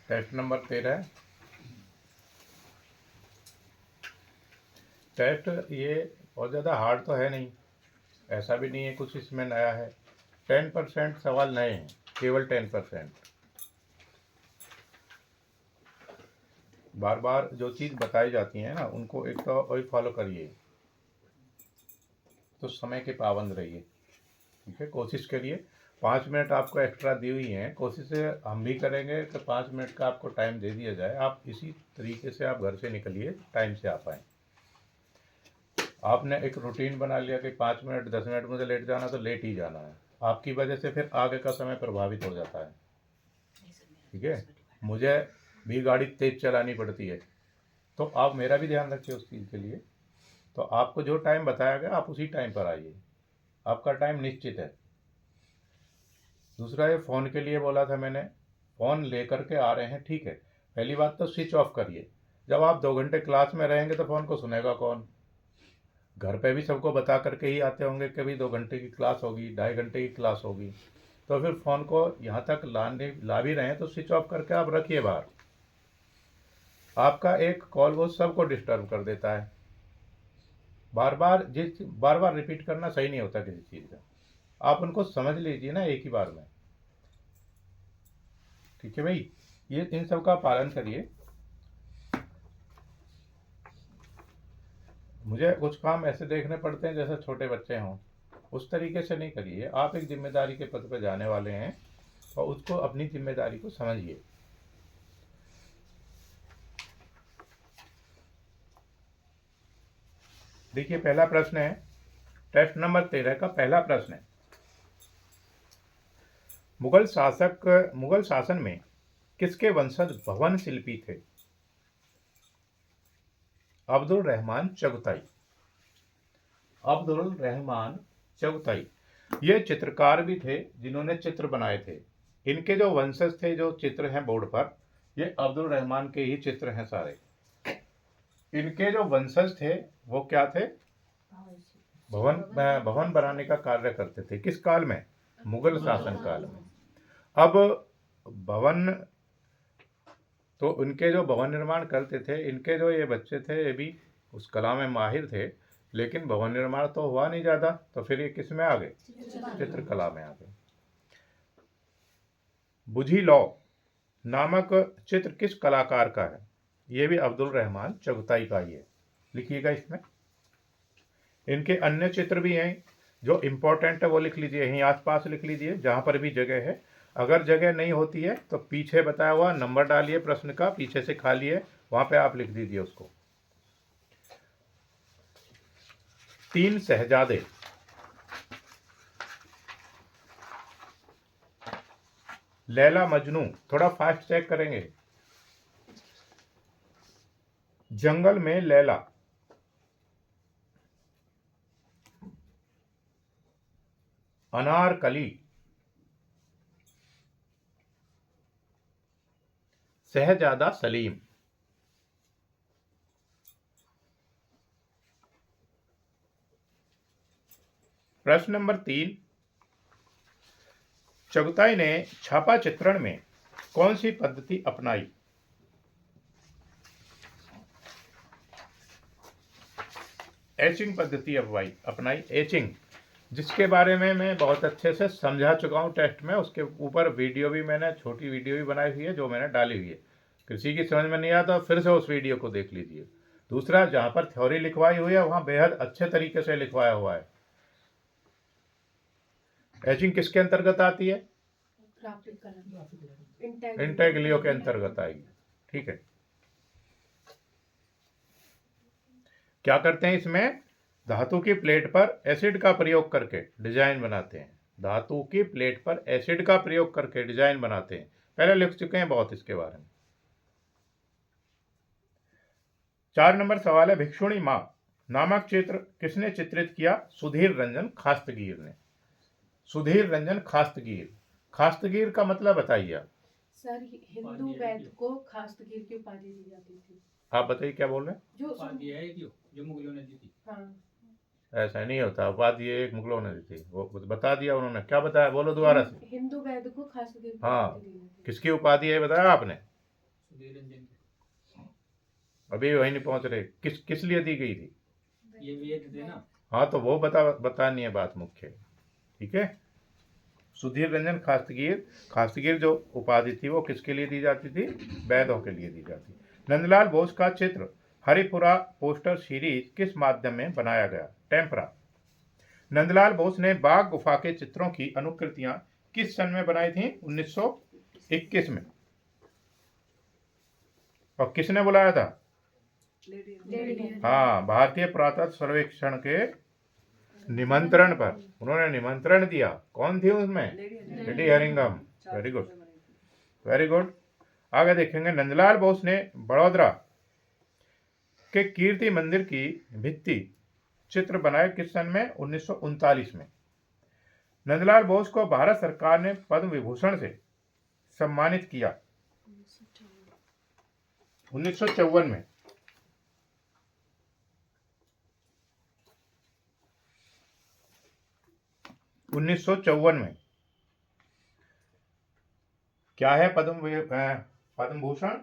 Test number 13। Test ये बहुत ज़्यादा हार्ड तो है नहीं, ऐसा भी नहीं है कुछ इसमें नया है। 10% सवाल नए हैं, केवल 10%। बार बार जो चीज़ बताई जाती है ना, उनको एक तो वही फॉलो करिए, तो समय के पाबंद रहिए। ठीक है, कोशिश करिए। 5 मिनट आपको एक्स्ट्रा दी हुई हैं, कोशिश हम भी करेंगे कि 5 मिनट का आपको टाइम दे दिया जाए। आप इसी तरीके से आप घर से निकलिए, टाइम से आ पाएँ। आपने एक रूटीन बना लिया कि 5 मिनट 10 मिनट मुझे लेट जाना, तो लेट ही जाना है। आपकी वजह से फिर आगे का समय प्रभावित हो जाता है। ठीक है, मुझे भी गाड़ी तेज चलानी पड़ती है, तो आप मेरा भी ध्यान रखिए उस चीज़ के लिए। तो आपको जो टाइम बताया गया आप उसी टाइम पर आइए, आपका टाइम निश्चित है। दूसरा, ये फ़ोन के लिए बोला था मैंने, फ़ोन लेकर के आ रहे हैं, ठीक है। पहली बात तो स्विच ऑफ करिए। जब आप 2 घंटे क्लास में रहेंगे तो फ़ोन को सुनेगा कौन? घर पे भी सबको बता करके ही आते होंगे कि भाई 2 घंटे की क्लास होगी, 2.5 घंटे की क्लास होगी। तो फिर फ़ोन को यहाँ तक ला भी रहे हैं तो स्विच ऑफ करके आप रखिए बाहर। आपका एक कॉल वो सबको डिस्टर्ब कर देता है। बार बार रिपीट करना सही नहीं होता किसी चीज़ का। आप उनको समझ लीजिए ना एक ही बार में। ठीक है भाई, ये इन सब का पालन करिए। मुझे कुछ काम ऐसे देखने पड़ते हैं जैसे छोटे बच्चे हों, उस तरीके से नहीं करिए। आप एक जिम्मेदारी के पद पर जाने वाले हैं और उसको अपनी जिम्मेदारी को समझिए। देखिए, पहला प्रश्न है, टेस्ट नंबर 13 का पहला प्रश्न है, मुगल शासन में किसके वंशज भवन शिल्पी थे? अब्दुल रहमान चगताई। अब्दुल रहमान चगताई ये चित्रकार भी थे जिन्होंने चित्र बनाए थे। इनके जो वंशज थे, जो चित्र हैं बोर्ड पर, ये अब्दुल रहमान के ही चित्र हैं सारे। इनके जो वंशज थे वो क्या थे? भवन बनाने का कार्य करते थे। किस काल में? मुगल शासन काल में। अब भवन, तो इनके जो भवन निर्माण करते थे, इनके जो ये बच्चे थे, ये भी उस कला में माहिर थे, लेकिन भवन निर्माण तो हुआ नहीं ज़्यादा, तो फिर ये किस में आ गए? चित्रकला में आ गए। बुझी लौ नामक चित्र किस कलाकार का है? ये भी अब्दुल रहमान चगताई का ही है। लिखिएगा इसमें। इनके अन्य चित्र भी हैं, जो इम्पोर्टेंट है वो लिख लीजिए, यहीं आसपास लिख लीजिए जहाँ पर भी जगह है। अगर जगह नहीं होती है तो पीछे बताया हुआ नंबर डालिए प्रश्न का, पीछे से खाली है वहाँ पे आप लिख दीजिए उसको। 3 शहजादे। लैला मजनू, थोड़ा फास्ट चेक करेंगे। जंगल में लैला। अनारकली। शहजादा सलीम। प्रश्न नंबर 3, चगताई ने छापा चित्रण में कौन सी पद्धति अपनाई? एचिंग पद्धति अपनाई। एचिंग, जिसके बारे में मैं बहुत अच्छे से समझा चुका हूँ टेस्ट में। उसके ऊपर वीडियो भी मैंने, छोटी वीडियो भी बनाई हुई है जो मैंने डाली हुई है। किसी की समझ में नहीं आता फिर से उस वीडियो को देख लीजिए। दूसरा, जहाँ पर थ्योरी लिखवाई हुई है वहाँ बेहद अच्छे तरीके से लिखवाया हुआ है। एचिंग किसके अंतर्गत आती है? इंटेग्लियो के अंतर्गत आएगी। ठीक है, क्या करते हैं इसमें? धातु की प्लेट पर एसिड का प्रयोग करके डिजाइन बनाते हैं। धातु की प्लेट पर एसिड का प्रयोग करके डिजाइन बनाते हैं। पहले लिख चुके हैं बहुत इसके बारे में। 4 नंबर सवाल है, भिक्षुणी मां नामक चित्र किसने चित्रित किया? सुधीर रंजन खास्तगीर ने। सुधीर रंजन खास्तगीर। खास्तगीर का मतलब बताइए आप। सर, हिंदू वैद को खास्तगीर की उपाधि दी जाती थी। आप बताइए क्या बोल रहे हैं? जो उपाधि है जो मुगलों ने दी थी। हाँ, ऐसा नहीं होता, उपाधि एक मुगलों ने दी थी, वो बता दिया उन्होंने। क्या बताया, बोलो दोबारा से। हिंदू वैद को खास्तगीर की हाँ, उपाधि दी जाती थी। किसकी उपाधि है बताया आपने? सुधीर रंजन अभी वही नहीं पहुंच रहे, किस लिए दी गई थी? ये वेद थे ना। हाँ तो वो बतानी है बात मुख्य, ठीक है। सुधीर रंजन खास्तगीर जो उपाधि थी वो किसके लिए दी जाती थी? वैदों के लिए दी जाती। नंदलाल बोस का चित्र हरिपुरा पोस्टर सीरीज किस माध्यम में बनाया गया? टेम्परा। नंदलाल बोस ने बाघ गुफा के चित्रों की अनुकृतियां किस सन में बनाई थी? 1921 में। और किसने बुलाया था? हाँ, भारतीय पुरातत्व सर्वेक्षण के निमंत्रण पर उन्होंने निमंत्रण दिया। कौन थी उसमें? Lady Herringham. Very good, very good. आगे देखेंगे, नंदलाल बोस ने बड़ौदा के कीर्ति मंदिर की भित्ति चित्र बनाए किस सन में? 1939 में। नंदलाल बोस को भारत सरकार ने पद्म विभूषण से सम्मानित किया 1954 में। क्या है पद्म भूषण?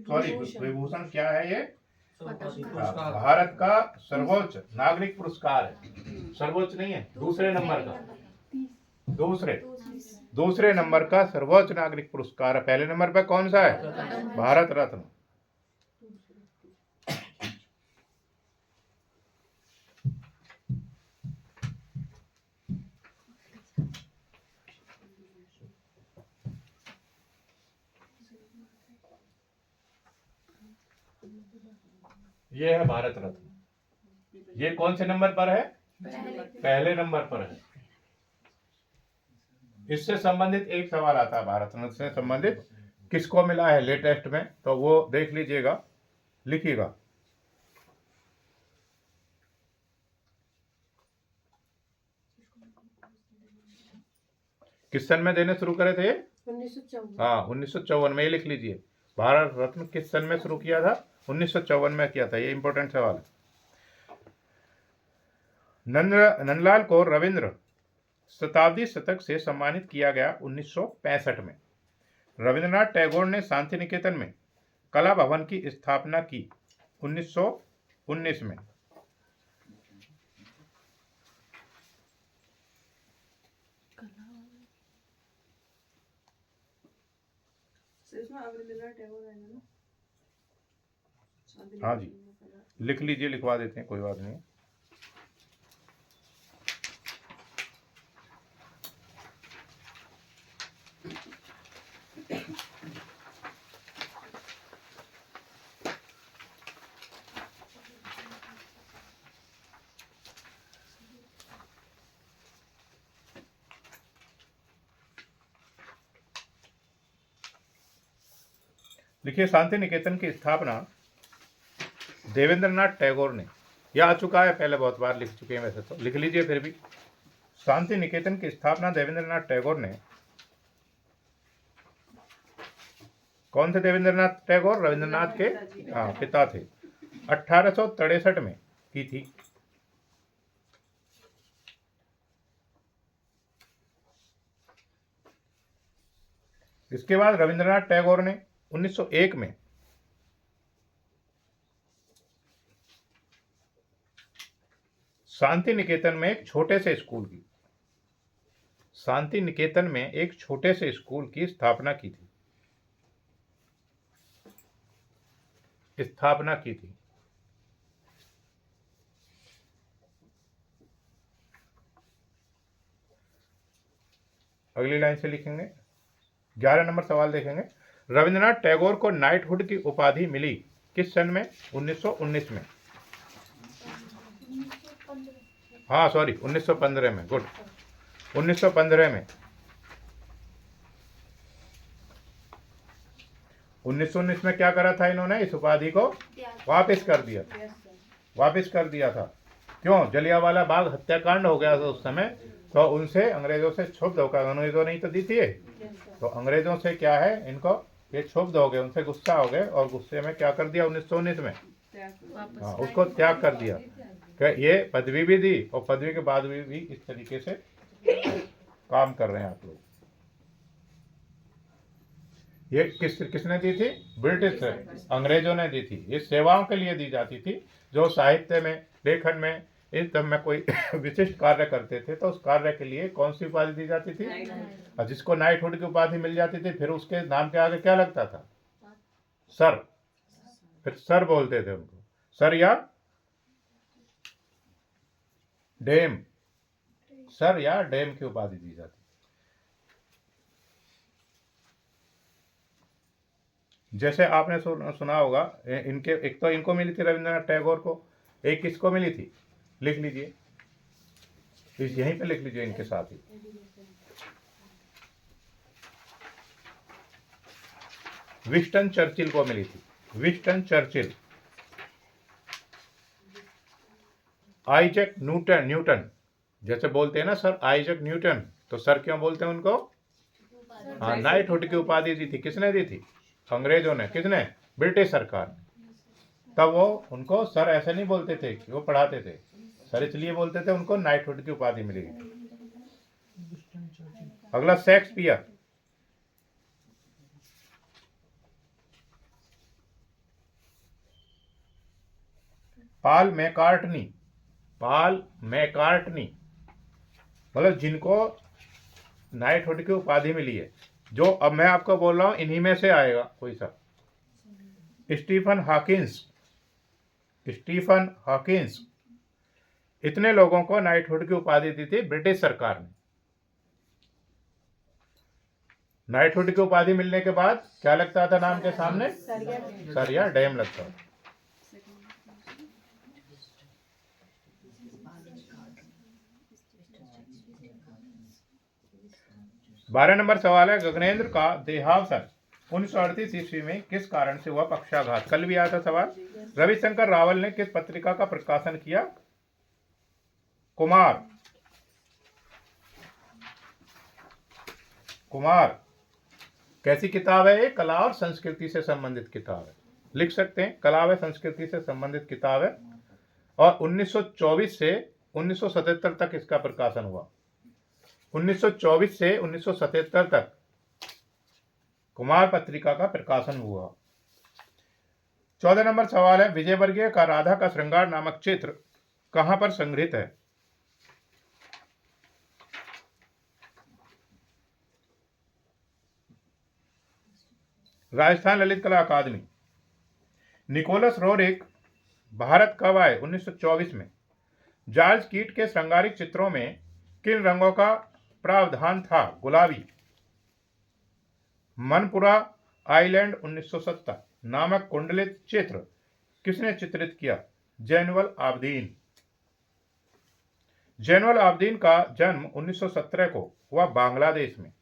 सॉरी, विभूषण क्या है ये? भारत का सर्वोच्च नागरिक पुरस्कार है। सर्वोच्च नहीं है, दूसरे नंबर का, दूसरे नंबर का सर्वोच्च नागरिक पुरस्कार है। पहले नंबर पे कौन सा है? भारत रत्न। ये है भारत रत्न। ये कौन से नंबर पर है? पहले नंबर पर है। इससे संबंधित एक सवाल आता है, भारत रत्न से संबंधित किसको मिला है लेटेस्ट में, तो वो देख लीजिएगा, लिखिएगा। किस सन में देने शुरू करे थे? 1954। हाँ, 1954 में। ये लिख लीजिए, भारत रत्न किस सन में शुरू किया था? 1954 में किया था। ये इंपॉर्टेंट सवाल है। नंदलाल को रविंद्र शताब्दी शतक से सम्मानित किया गया 1965 में। रविंद्रनाथ टैगोर ने शांति निकेतन में कला भवन की स्थापना की 1919 में। हाँ जी, लिख लीजिए, लिखवा देते हैं, कोई बात नहीं। लिखिए, शांति निकेतन की स्थापना देवेंद्रनाथ टैगोर ने। यह आ चुका है, पहले बहुत बार लिख चुके हैं वैसे तो, लिख लीजिए फिर भी। शांति निकेतन की स्थापना देवेंद्रनाथ टैगोर ने। कौन थे देवेंद्रनाथ टैगोर? रविंद्रनाथ के पिता थे। 1863 में की थी। इसके बाद रविंद्रनाथ टैगोर ने 1901 में शांति निकेतन में एक छोटे से स्कूल की स्थापना की थी। अगली लाइन से लिखेंगे, 11 नंबर सवाल देखेंगे। रविंद्रनाथ टैगोर को नाइटहुड की उपाधि मिली किस सन में? 1919 में। हाँ सॉरी, 1915 में। गुड, 1915 में। 1919 में क्या करा था इन्होंने? इस उपाधि को वापस कर दिया था। क्यों? जलियांवाला बाग हत्याकांड हो गया था उस समय, तो उनसे अंग्रेजों से क्षुब्ध होकर, अंग्रेजों ने ही तो दी थी, तो अंग्रेजों से क्या है, इनको ये क्षुब्ध हो गए, उनसे गुस्सा हो गए, और गुस्से में क्या कर दिया 1919 में? हाँ, उसको त्याग कर दिया। ये पदवी भी दी, और पदवी के बाद भी इस तरीके से काम कर रहे हैं आप लोग। ये किसने दी थी? ब्रिटिश अंग्रेजों ने दी थी। ये सेवाओं के लिए दी जाती थी। जो साहित्य में, लेखन में, इन सब में कोई विशिष्ट कार्य करते थे तो उस कार्य के लिए कौन सी उपाधि दी जाती थी? और जिसको नाइटहुड की उपाधि मिल जाती थी फिर उसके नाम के आगे क्या लगता था? सर। फिर सर बोलते थे उनको, सर या डेम। सर या डेम की उपाधि दी जाती। जैसे आपने सुना होगा, इनके एक तो इनको मिली थी रविंद्रनाथ टैगोर को, एक किसको मिली थी? लिख लीजिए, इस यहीं पे लिख लीजिए इनके साथ ही। विंस्टन चर्चिल को मिली थी। Winston Churchill. Isaac Newton. जैसे बोलते हैं ना सर आइजैक न्यूटन, तो सर क्यों बोलते हैं उनको? हाँ, नाइटहुड की उपाधि दी थी। किसने दी थी? अंग्रेजों ने। किसने? ब्रिटिश सरकार ने। तब वो उनको सर ऐसे नहीं बोलते थे कि वो पढ़ाते थे, सर इसलिए बोलते थे उनको नाइटहुड की उपाधि मिली थी। अगला Shakespeare. Paul McCartney. Paul McCartney मतलब जिनको नाइटहुड की उपाधि मिली है, जो अब मैं आपको बोल रहा हूं इन्हीं में से आएगा कोई सा। Stephen Hawkins. Stephen Hawkins. इतने लोगों को नाइटहुड की उपाधि दी थी ब्रिटिश सरकार ने। नाइटहुड की उपाधि मिलने के बाद क्या लगता था नाम के सामने? सर या डेम लगता था। बारह नंबर सवाल है, गगनेंद्र का देहावसान 1938 ईस्वी में किस कारण से हुआ? पक्षाघात। कल भी आया था सवाल। रविशंकर रावल ने किस पत्रिका का प्रकाशन किया? कुमार। कुमार। कैसी किताब है ये? कला और संस्कृति से संबंधित किताब है। लिख सकते हैं, कला व संस्कृति से संबंधित किताब है। और 1924 से 1977 तक इसका प्रकाशन हुआ। 1924 से 1977 तक कुमार पत्रिका का प्रकाशन हुआ। 14 नंबर सवाल है, विजयवर्गीय का राधा का श्रृंगार नामक चित्र कहां पर संग्रहित है? राजस्थान ललित कला अकादमी। निकोलस रोरिक भारत कब आए? 1924 में। जॉर्ज कीट के श्रृंगारिक चित्रों में किन रंगों का प्रावधान था? गुलाबी। मनपुरा आइलैंड 1970 नामक कुंडलित चित्र किसने चित्रित किया? जैनुअल आबदीन। जैनुअल आबदीन का जन्म 1917 को हुआ बांग्लादेश में।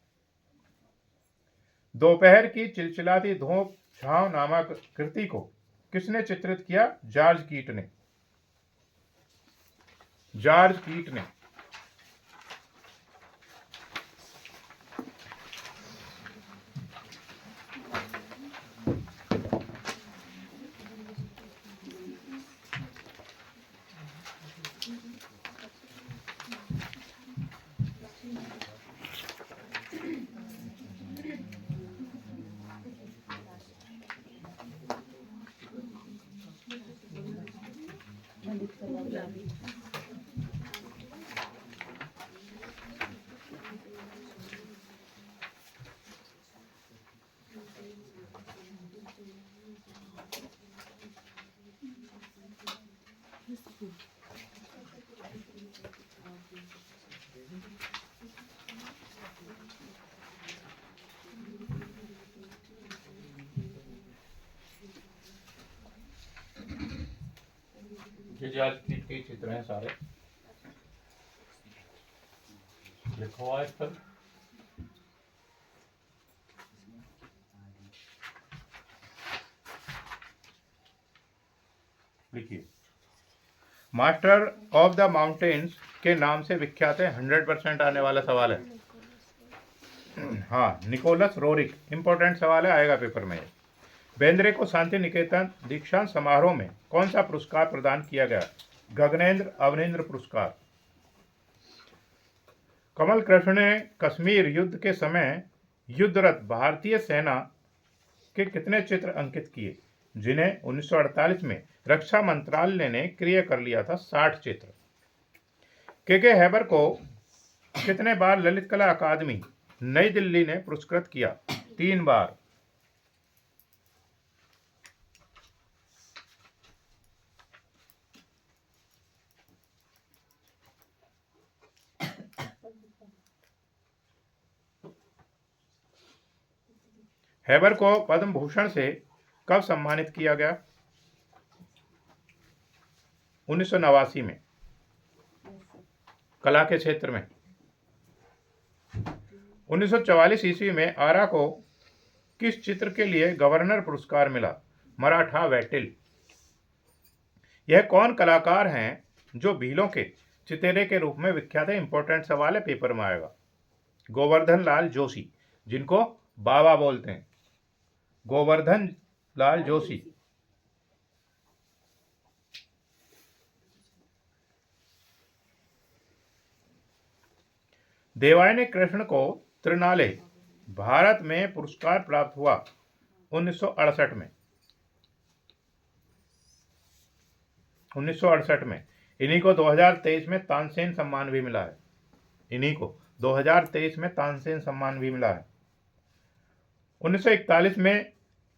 दोपहर की चिलचिलाती धूप छांव नामक कृति को किसने चित्रित किया? जॉर्ज कीट ने। जॉर्ज कीट ने। ये जॉर्ज कीट के चित्र हैं सारे, लिखा हुआ है इस पर। लिखिए, मास्टर ऑफ द माउंटेन्स के नाम से विख्यात है। 100% आने वाला सवाल है। हाँ, निकोलस रोरिक। इंपॉर्टेंट सवाल है, आएगा पेपर में। बेंद्रे को शांति निकेतन दीक्षांत समारोह में कौन सा पुरस्कार प्रदान किया गया? गगनेंद्र अवनेंद्र पुरस्कार। कमल कृष्ण ने कश्मीर युद्ध के समय युद्धरत भारतीय सेना के कितने चित्र अंकित किए, जिन्हें 1948 में रक्षा मंत्रालय ने क्रिय कर लिया था 60 चित्र। के हैबर को कितने बार ललित कला अकादमी नई दिल्ली ने पुरस्कृत किया? 3 बार। हैबर को पद्म भूषण से कब सम्मानित किया गया? 1989 में। कला के क्षेत्र में 1944 ईस्वी में आरा को किस चित्र के लिए गवर्नर पुरस्कार मिला? मराठा वैटिल। यह कौन कलाकार हैं जो भीलों के चितेरे के रूप में विख्यात है? इंपॉर्टेंट सवाल है, पेपर में आएगा। गोवर्धन लाल जोशी, जिनको बाबा बोलते हैं, गोवर्धन लाल जोशी। देवायनी कृष्ण को त्रिनाले भारत में पुरस्कार प्राप्त हुआ 1968 में। 1968 में। इन्हीं को 2023 में तानसेन सम्मान भी मिला है। इन्हीं को 2023 में तानसेन सम्मान भी मिला है। 1941 में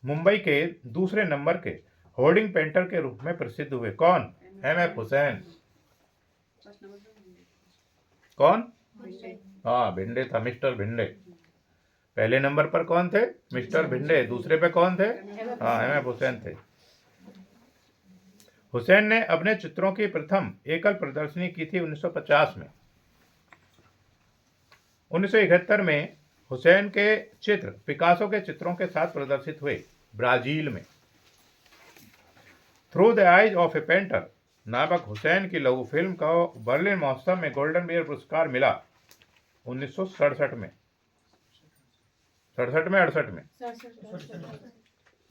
मुंबई के दूसरे नंबर के होर्डिंग पेंटर के रूप में प्रसिद्ध हुए। कौन? एम.एफ. हुसैन। कौन? हाँ, भिंडे था, मिस्टर भिंडे। पहले नंबर पर कौन थे? मिस्टर भिंडे। दूसरे पे कौन थे? हाँ, एम.एफ. हुसैन थे। हुसैन ने अपने चित्रों की प्रथम एकल प्रदर्शनी की थी 1950 में। 1971 में हुसैन के चित्र पिकासो के चित्रों के साथ प्रदर्शित हुए ब्राजील में। Through the eyes of A painter नामक हुसैन की लघु फिल्म को बर्लिन महोत्सव में गोल्डन बियर पुरस्कार मिला 1967 में। 67 में 68 में,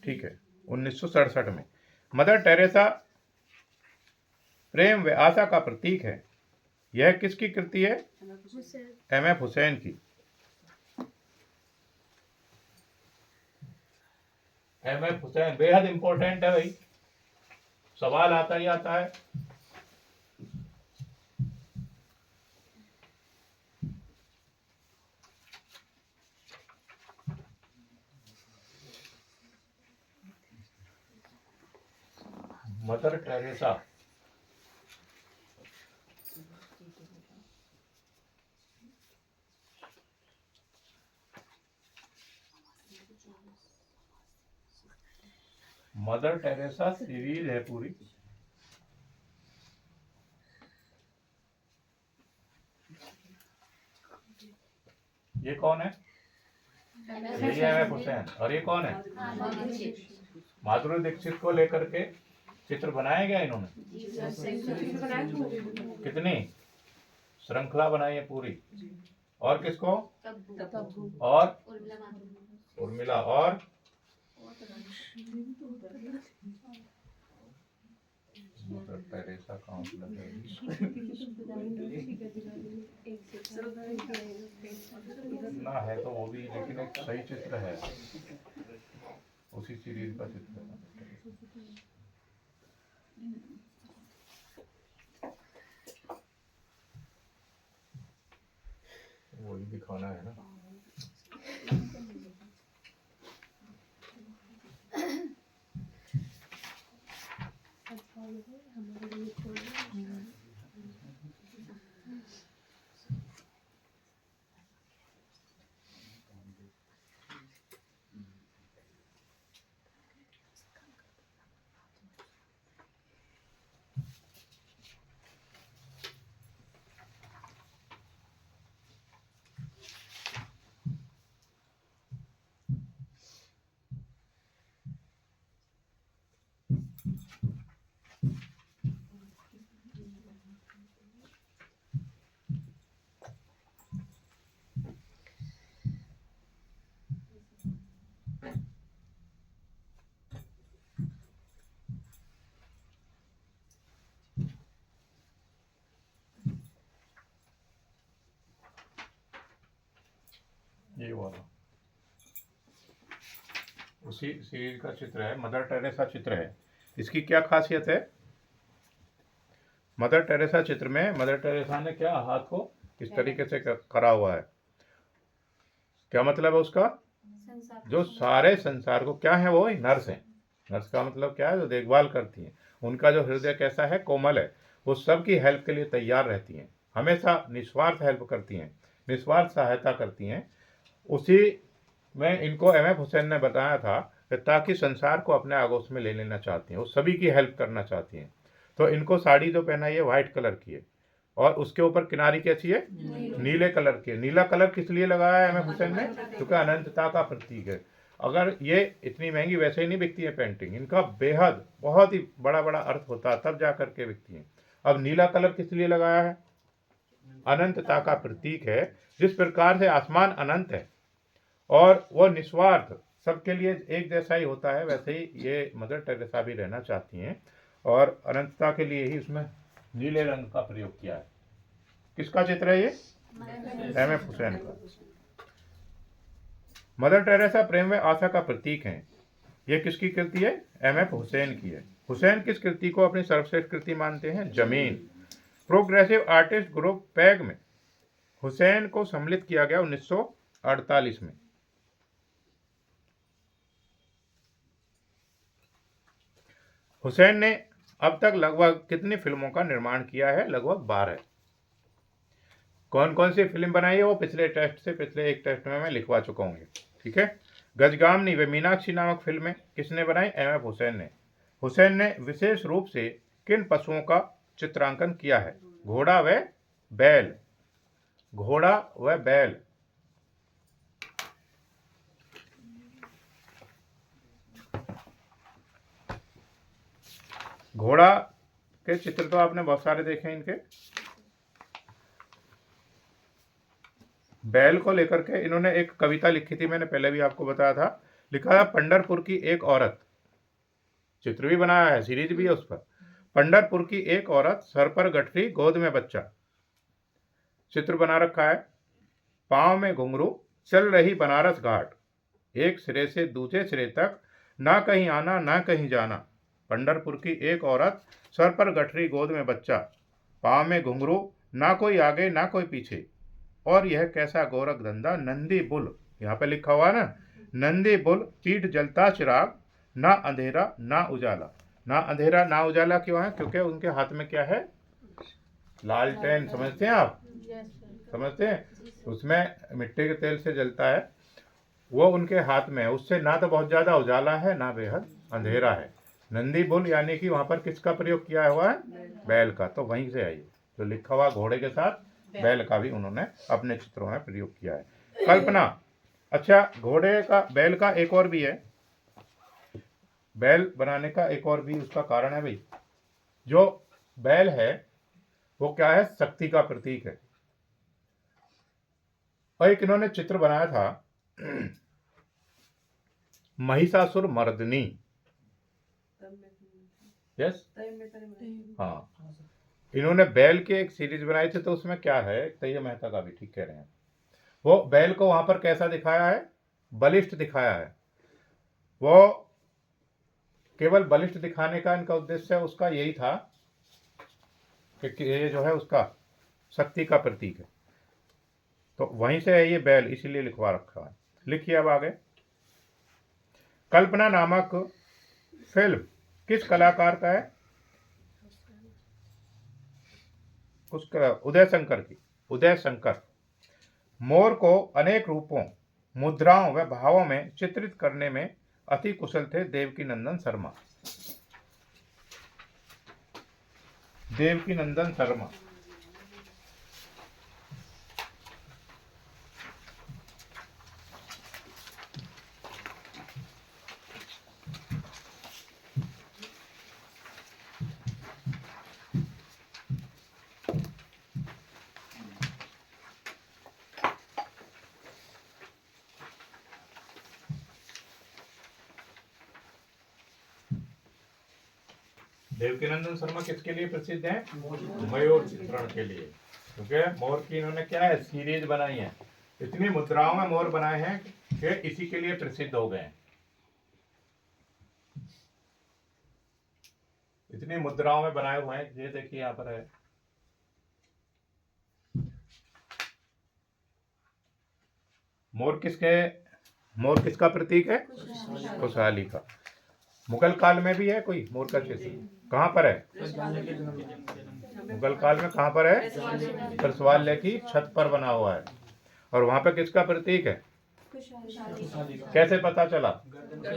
ठीक है, 1967 में। मदर टेरेसा प्रेम व आशा का प्रतीक है। यह किसकी कृति है? एम.एफ. हुसैन की। एम.एफ. हुसैन बेहद इंपॉर्टेंट है भाई, सवाल आता ही आता है। Mother Teresa mother Teresa series है पूरी। ये कौन है? यही है एम.एफ. हुसैन। और ये कौन है? माधुरी दीक्षित को लेकर के चित्र बनाया गया इन्होंने। कितनी श्रृंखला बनाई है पूरी। और किसको? और उर्मिला। और मदर टेरेसा काउंसलर है। ना है तो वो भी, लेकिन एक सही चित्र है, उसी सीरीज का चित्र है। वही दिखाना है ना। ये वाला उसी सीरीज का चित्र है, मदर टेरेसा चित्र है। इसकी क्या खासियत है? मदर टेरेसा चित्र में मदर टेरेसा ने क्या हाथ को इस तरीके से करा हुआ है। क्या मतलब है उसका? जो सारे संसार को क्या है, वो नर्स है। नर्स का मतलब क्या है? जो देखभाल करती हैं। उनका जो हृदय कैसा है, कोमल है। वो सबकी हेल्प के लिए तैयार रहती हैं, हमेशा निस्वार्थ हेल्प करती हैं, निस्वार्थ सहायता करती हैं। उसी में इनको एम एफ हुसैन ने बताया था कि ताकि संसार को अपने आगोश में ले लेना चाहती हैं, वो सभी की हेल्प करना चाहती हैं। तो इनको साड़ी जो पहनाई है वाइट कलर की है और उसके ऊपर किनारी कैसी है, नीले कलर की है। नीला कलर किस लिए लगाया है एम एफ हुसैन ने? क्योंकि अनंतता का प्रतीक है। अगर ये इतनी महंगी वैसे ही नहीं बिकती है पेंटिंग, इनका बेहद बहुत ही बड़ा बड़ा अर्थ होता है तब जा करके बिकती है। अब नीला कलर किस लिए लगाया है? अनंतता का प्रतीक है। जिस प्रकार से आसमान अनंत है और वह निस्वार्थ सबके लिए एक जैसा ही होता है, वैसे ही ये मदर टेरेसा भी रहना चाहती हैं और अनंतता के लिए ही उसमें नीले रंग का प्रयोग किया है। किसका चित्र है ये? एम एफ हुसैन का। मदर टेरेसा प्रेम व आशा का प्रतीक है। ये किसकी कृति है? एम एफ हुसैन की है। हुसैन किस कृति को अपनी सर्वश्रेष्ठ कृति मानते हैं? जमीन। प्रोग्रेसिव आर्टिस्ट ग्रुप पैग में हुसैन को सम्मिलित किया गया 1948 में। हुसैन ने अब तक लगभग कितनी फिल्मों का निर्माण किया है? लगभग 12। कौन कौन सी फिल्म बनाई है वो पिछले एक टेस्ट में मैं लिखवा चुका हूँ। ठीक है। गजगामनी व मीनाक्षी नामक फिल्में किसने बनाई? एम एफ हुसैन ने। हुसैन ने विशेष रूप से किन पशुओं का चित्रांकन किया है? घोड़ा व बैल। घोड़ा व बैल। घोड़ा के चित्र तो आपने बहुत सारे देखे हैं इनके। बैल को लेकर के इन्होंने एक कविता लिखी थी, मैंने पहले भी आपको बताया था। लिखा है पंढरपुर की एक औरत। चित्र भी बनाया है, सीरीज भी है उस पर। पंढरपुर की एक औरत, सर पर गठरी, गोद में बच्चा। चित्र बना रखा है। पांव में घुंघरू, चल रही बनारस घाट। एक सिरे से दूसरे सिरे तक, ना कहीं आना ना कहीं जाना। पंढरपुर की एक औरत, सर पर गठरी, गोद में बच्चा, पांव में घुंघरू, ना कोई आगे ना कोई पीछे। और यह कैसा गोरख धंधा, नंदी बुल। यहाँ पे लिखा हुआ है ना, नंदी बुल, पीठ जलता चिराग, ना अंधेरा ना उजाला। ना अंधेरा ना उजाला क्यों है? क्योंकि उनके हाथ में क्या है? लालटेन। समझते हैं आप? समझते हैं? उसमें मिट्टी के तेल से जलता है, वो उनके हाथ में है। उससे ना तो बहुत ज्यादा उजाला है ना बेहद अंधेरा है। नंदी बुल यानी कि वहां पर किसका प्रयोग किया हुआ है? बैल का। तो वहीं से आई जो लिखा हुआ घोड़े के साथ बैल का भी उन्होंने अपने चित्रों में प्रयोग किया है। कल्पना। अच्छा, घोड़े का बैल का एक और भी है। बैल बनाने का एक और भी उसका कारण है भाई। जो बैल है वो क्या है? शक्ति का प्रतीक है। और एक इन्होंने चित्र बनाया था महिषासुर मर्दनी। यस, हाँ। इन्होंने बैल के एक सीरीज बनाई थी, तो उसमें क्या है, तैय्य मेहता का भी, ठीक कह रहे हैं। वो बैल को वहां पर कैसा दिखाया है? बलिष्ठ दिखाया है। वो केवल बलिष्ठ दिखाने का इनका उद्देश्य उसका यही था कि ये जो है उसका शक्ति का प्रतीक है। तो वहीं से है ये बैल, इसीलिए लिखवा रखा है। लिखिए अब आगे। कल्पना नामक फिल्म किस कलाकार का है? उसका उदय शंकर की। उदय शंकर। मोर को अनेक रूपों, मुद्राओं व भावों में चित्रित करने में अति कुशल थे देवकीनंदन शर्मा। देवकीनंदन शर्मा। देवकीनंदन शर्मा किसके लिए प्रसिद्ध है? मयूर चित्रण के लिए। क्योंकि मोर की इन्होंने क्या है? सीरीज बनाई है। इतनी मुद्राओं में मोर बनाए हैं कि इसी के लिए प्रसिद्ध हो गए हैं। इतनी मुद्राओं में बनाए हुए हैं, ये देखिए यहाँ पर है। मोर किसका प्रतीक है? खुशहाली का। मुगल काल में भी है कोई मोर का चित्र? कहाँ पर है? मुगल काल में कहाँ पर है? सचिवालय की छत पर बना हुआ है। और वहां पे किसका प्रतीक है? कैसे पता चला?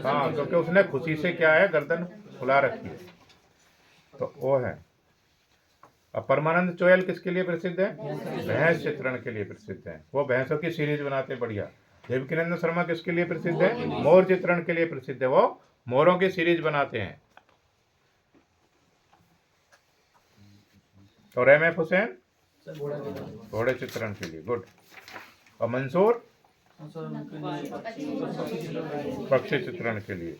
हाँ, क्योंकि उसने खुशी से क्या है, गर्दन फुला रखी है, तो वो है। अब परमानंद चोयल किसके लिए प्रसिद्ध है? भैंस चित्रण के लिए प्रसिद्ध है। वो भैंसों की सीरीज बनाते बढ़िया। देवकीनंदन शर्मा किसके लिए प्रसिद्ध है? मोर चित्रण के लिए प्रसिद्ध है। वो मोरों की सीरीज बनाते हैं। और M.F. हुसैन घोड़े चित्रण के लिए, गुड। और मंसूर पक्षी चित्रण के लिए।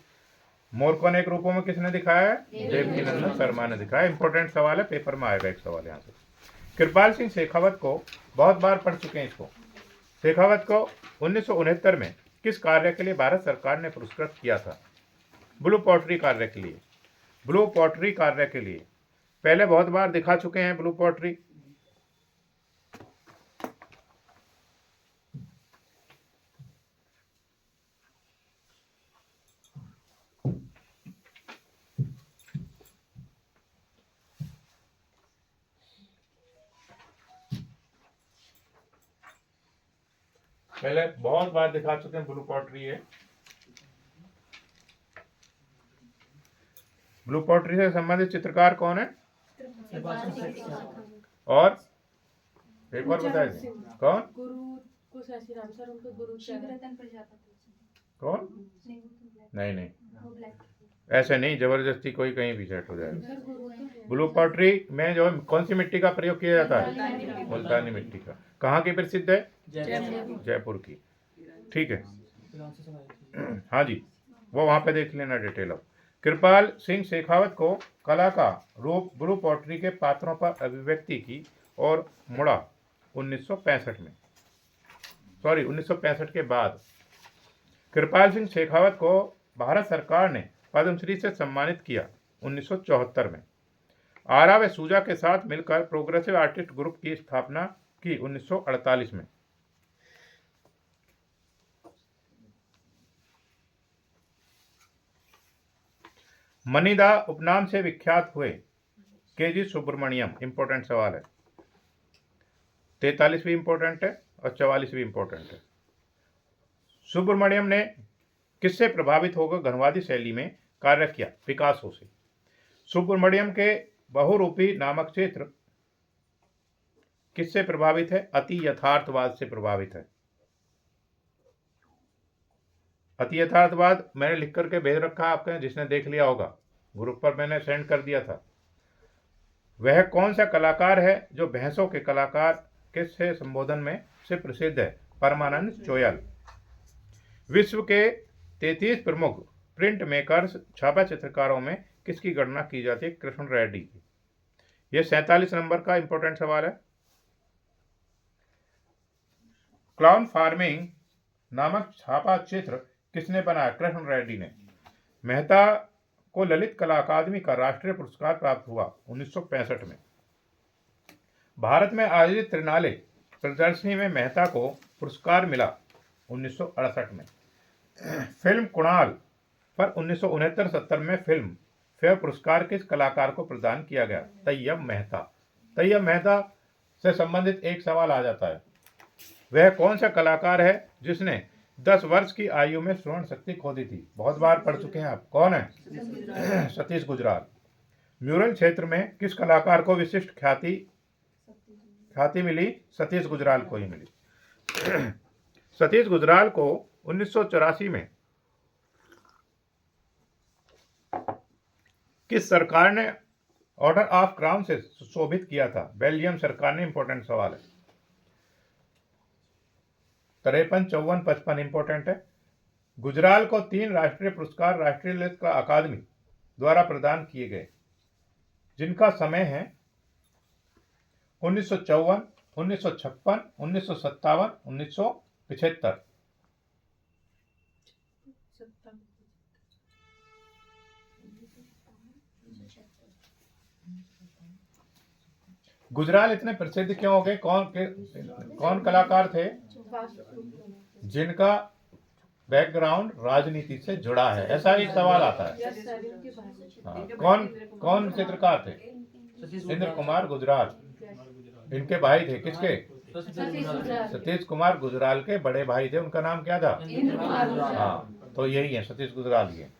मोर को अनेक रूपों में किसने दिखाया है? देवकीनंदन शर्मा ने दिखाया। इंपॉर्टेंट सवाल है, पेपर में आएगा एक सवाल यहाँ से। कृपाल सिंह शेखावत को बहुत बार पढ़ चुके हैं इसको। शेखावत को 1969 में किस कार्य के लिए भारत सरकार ने पुरस्कृत किया था? ब्लू पॉटरी कार्य के लिए। ब्लू पॉटरी कार्य के लिए पहले बहुत बार दिखा चुके हैं ब्लू पॉटरी। पहले बहुत बार दिखा चुके हैं ब्लू पॉटरी है। ब्लू पॉटरी से संबंधित चित्रकार कौन है? और एक बार बताइए कौन? गुरु को शशिराम सर, उनके गुरु कौन? नहीं, ऐसे नहीं, जबरदस्ती कोई कहीं भी सेट हो जाएगा। ब्लू पॉटरी में जो कौन सी मिट्टी का प्रयोग किया जाता है? मुल्तानी मिट्टी का। कहाँ की प्रसिद्ध है? जयपुर की। ठीक है, हाँ जी, वो वहां पे देख लेना डिटेल। अब कृपाल सिंह शेखावत को कला का रूप ब्लू पॉटरी के पात्रों पर अभिव्यक्ति की और मुड़ा 1965 में, 1965 के बाद। कृपाल सिंह शेखावत को भारत सरकार ने पद्मश्री से सम्मानित किया 1974 में। आरा व सूजा के साथ मिलकर प्रोग्रेसिव आर्टिस्ट ग्रुप की स्थापना की 1948 में। मनीदा उपनाम से विख्यात हुए के.जी. सुब्रमण्यम। इंपॉर्टेंट सवाल है। 43 भी इंपॉर्टेंट है और 44 भी इंपॉर्टेंट है। सुब्रमण्यम ने किससे प्रभावित होकर घनवादी शैली में कार्य किया? पिकासो से। सुब्रमण्यम के बहुरूपी नामक चित्र किससे प्रभावित है? अति यथार्थवाद से प्रभावित है। अति यथार्थवाद मैंने लिख करके भेज रखा आपके, जिसने देख लिया होगा, ग्रुप पर मैंने सेंड कर दिया था। वह कौन सा कलाकार है जो भैंसों के कलाकार के से संबोधन में से प्रसिद्ध है? परमानंद चोयल। विश्व के 33 प्रमुख प्रिंट मेकर्स छापा चित्रकारों में किसकी गणना की जाती है? कृष्ण रेड्डी की। यह 47 नंबर का इंपॉर्टेंट सवाल है। क्लाउन फार्मिंग नामक छापा चित्र किसने बनाया? कृष्ण रेड्डी ने। मेहता को ललित कला अकादमी का राष्ट्रीय पुरस्कार प्राप्त हुआ 1965 में। भारत में आयोजित त्रिनाले प्रदर्शनी में मेहता को पुरस्कार मिला 1968 में। फिल्म कुणाल पर 1969-70 में फिल्म फेयर पुरस्कार किस कलाकार को प्रदान किया गया? तैयब मेहता। तैयब मेहता से संबंधित एक सवाल आ जाता है। वह कौन सा कलाकार है जिसने 10 वर्ष की आयु में स्वर्ण शक्ति खो दी थी? बहुत बार पढ़ चुके हैं आप। कौन है? सतीश गुजराल। म्यूरल क्षेत्र में किस कलाकार को विशिष्ट ख्याति मिली? सतीश गुजराल को ही मिली। सतीश गुजराल को 1984 में किस सरकार ने ऑर्डर ऑफ क्राउन से सुशोभित किया था? बेल्जियम सरकार ने। इंपॉर्टेंट सवाल है। 53, 54, 55 इंपॉर्टेंट है। गुजराल को 3 राष्ट्रीय पुरस्कार राष्ट्रीय ललित कला अकादमी द्वारा प्रदान किए गए, जिनका समय है 1954, 1956, 1957, 1975। गुजराल इतने प्रसिद्ध क्यों हो गए? कौन कलाकार थे जिनका बैकग्राउंड राजनीति से जुड़ा है? ऐसा एक सवाल आता है। हाँ, कौन चित्रकार थे? इंद्र कुमार गुजराल। इनके भाई थे किसके? सतीश कुमार गुजराल के बड़े भाई थे, उनका नाम क्या था? हाँ, तो यही है, सतीश गुजराल ही है।